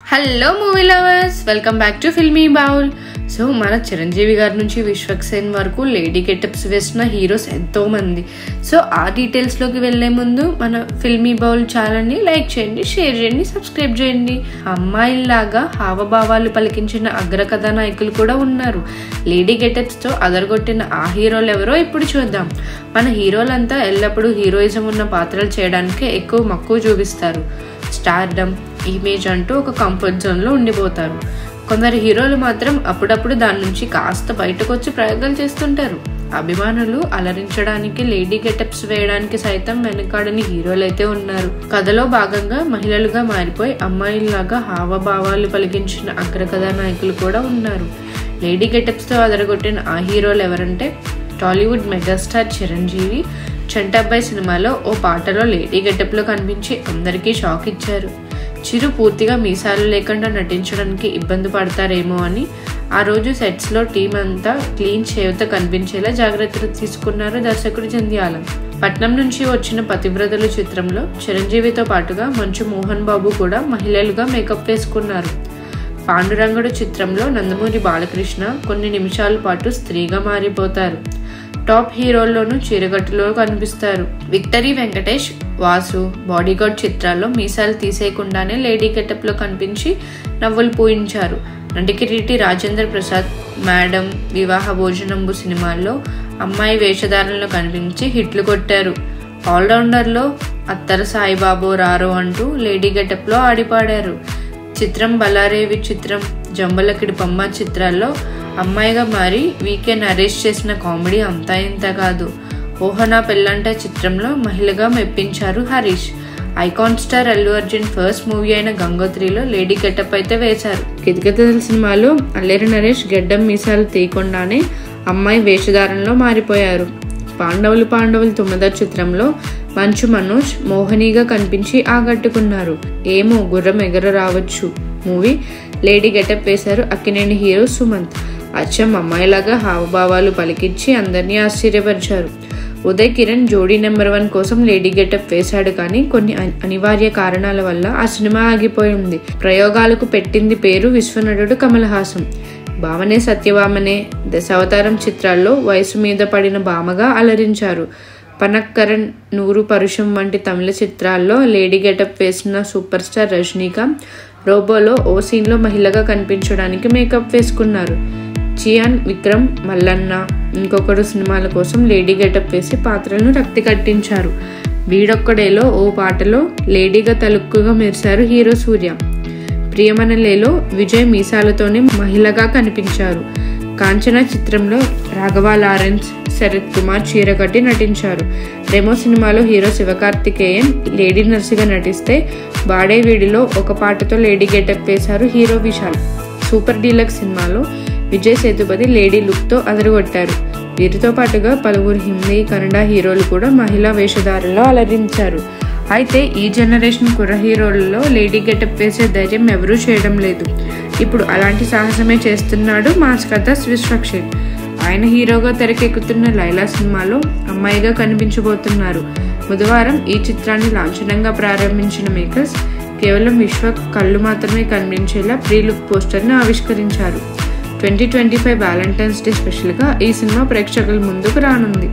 Hello movie lovers, welcome back to filmy bowl. So మన చిరంజీవి గారి నుంచి విశ్వక్సేన్ వరకు లేడీ గెటప్స్ వేసిన హీరోస్ ఎంతో మంది. సో ఆ డీటెయిల్స్లోకి వెళ్లే ముందు మన ఫిల్మీ బౌల్ ఛానల్ని లైక్ చేయండి, షేర్ చేయండి, సబ్స్క్రైబ్ చేయండి. అమ్మాయిల్లాగా హావభావాలు పలికించిన అగ్ర కథానాయకులు కూడా ఉన్నారు. లేడీ గెటప్స్తో అదరగొట్టిన ఆ హీరోలు ఎవరో ఇప్పుడు చూద్దాం. మన హీరోలంతా ఎల్లప్పుడూ హీరోయిజం ఉన్న పాత్రలు చేయడానికే ఎక్కువ మక్కువ చూపిస్తారు. స్టార్డమ్, ఇమేజ్ అంటూ ఒక కంఫర్ట్ జోన్లో ఉండిపోతారు. కొందరు హీరోలు మాత్రం అప్పుడప్పుడు దాని నుంచి కాస్త బయటకు వచ్చి ప్రయోగాలు చేస్తుంటారు. అభిమానులు అలరించడానికి లేడీ గెటప్స్ వేయడానికి సైతం వెనకాడని హీరోలైతే ఉన్నారు. కథలో భాగంగా మహిళలుగా మారిపోయి అమ్మాయిల్లాగా హావభావాలు పలికించిన అగ్ర కథానాయకులు కూడా ఉన్నారు. లేడీ గెటప్స్తో అదరగొట్టిన ఆ హీరోలు ఎవరంటే టాలీవుడ్ మెగాస్టార్ చిరంజీవి చంటాబ్బాయ్ సినిమాలో ఓ పాటలో లేడీ గెటప్లో కనిపించి అందరికీ షాక్ ఇచ్చారు. చిరు పూర్తిగా మీసాలు లేకుండా నటించడానికి ఇబ్బంది పడతారేమో అని ఆ రోజు సెట్స్లో టీం అంతా క్లీన్ షేవ్తో కనిపించేలా జాగ్రత్తలు తీసుకున్నారు దర్శకుడు జంధ్యాల. పట్నం నుంచి వచ్చిన పతివ్రతలు చిత్రంలో చిరంజీవితో పాటుగా మంచు మోహన్ బాబు కూడా మహిళలుగా మేకప్ వేసుకున్నారు. పాండురంగడు చిత్రంలో నందమూరి బాలకృష్ణ కొన్ని నిమిషాల పాటు స్త్రీగా మారిపోతారు. టాప్ హీరోల్లోనూ చీరగట్టులో కనిపిస్తారు. విక్టరీ వెంకటేష్, వాసు, బాడీగార్డ్ చిత్రాల్లో మీసాలు తీసేయకుండానే లేడీ గెటప్లో కనిపించి నవ్వులు పూయించారు. నటికిరీటి రాజేంద్ర ప్రసాద్ మేడం, వివాహ భోజనంబు సినిమాల్లో అమ్మాయి వేషధారణలో కనిపించి హిట్లు కొట్టారు. ఆల్రౌండర్లో అత్తర సాయిబాబు రారో అంటూ లేడీ గెటప్లో ఆడిపాడారు. చిత్రం బలారేవి చిత్రం, జంబలకిడి పమ్మ చిత్రాల్లో అమ్మాయిగా మారి వీకెండ్ అరెస్ట్ చేసిన కామెడీ అంతా ఇంత కాదు. ఓహనా పెళ్ళంట చిత్రంలో మహిళగా మెప్పించారు Harish. Icon star Allu Arjun first movie అయిన గంగోత్రిలో లేడీ గెటప్ అయితే వేశారు. కితకితల సినిమాలో అల్లేరి నరేష్ గెడ్డం మీసాలు తీయకుండానే అమ్మాయి వేషధారణలో మారిపోయారు. పాండవులు 9 చిత్రంలో మంచు మనోజ్ మోహనీగా కనిపించి ఆకట్టుకున్నారు. ఏమో గుర్రం ఎగర రావచ్చు మూవీ లేడీ గెటప్ వేశారు అక్కినేని హీరో సుమంత్. అచ్చం అమ్మాయిలాగా హావభావాలు పలికించి అందరినీ ఆశ్చర్యపరిచారు. ఉదయ్ కిరణ్ జోడీ నెంబర్ 1 కోసం లేడీ గెటప్ వేశాడు, కానీ కొన్ని అనివార్య కారణాల వల్ల ఆ సినిమా ఆగిపోయింది. ప్రయోగాలకు పెట్టింది పేరు విశ్వనటుడు కమల్ హాసన్. భామనే సత్యవామనే, దశావతారం చిత్రాల్లో వయసు మీద పడిన భామగా అలరించారు. పనక్కరణ్, నూరు పరుషం వంటి తమిళ చిత్రాల్లో లేడీ గెటప్ వేసిన సూపర్ స్టార్ రజనీకాంత్ రోబోలో ఓ సీన్లో మహిళగా కనిపించడానికి మేకప్ వేసుకున్నారు. చియాన్ విక్రమ్, మల్లన్న, ఇంకొకడు సినిమాల కోసం లేడీ గెటప్ వేసి పాత్రలను రక్తి కట్టించారు. వీడొక్కడేలో ఓ పాటలో లేడీగా తలుక్కుగా మెరిశారు హీరో సూర్య. ప్రియమనలేలో విజయ్ మీసాలతోనే మహిళగా కనిపించారు. కాంచనా చిత్రంలో రాఘవ లారెన్స్, శరత్ కుమార్ చీర కట్టి నటించారు. రెమో సినిమాలో హీరో శివకార్తికేయన్ లేడీ నర్సుగా నటిస్తే బాడే వీడిలో ఒక పాటతో లేడీ గెటప్ వేశారు హీరో విశాల్. సూపర్ డీలక్స్ సినిమాలో విజయ్ సేతుపతి లేడీ లుక్తో అదరగొట్టారు. వీరితో పాటుగా పలువురు హిందీ, కన్నడ హీరోలు కూడా మహిళా వేషధారణలో అలరించారు. అయితే ఈ జనరేషన్ కుర్ర హీరోలలో లేడీ గెటప్ వేసే ధైర్యం ఎవరూ చేయడం లేదు. ఇప్పుడు అలాంటి సాహసమే చేస్తున్నాడు మాస్ కథ విశ్వక్సేన్. ఆయన హీరోగా తెరకెక్కుతున్న లైలా సినిమాలో అమ్మాయిగా కనిపించబోతున్నారు. బుధవారం ఈ చిత్రాన్ని లాంఛనంగా ప్రారంభించిన మేకర్స్ కేవలం విశ్వ కళ్ళు మాత్రమే కనిపించేలా ప్రీ లుక్ పోస్టర్ను ఆవిష్కరించారు. 2025 వ్యాలంటైన్స్ డే స్పెషల్గా ఈ సినిమా ప్రేక్షకుల ముందుకు రానుంది.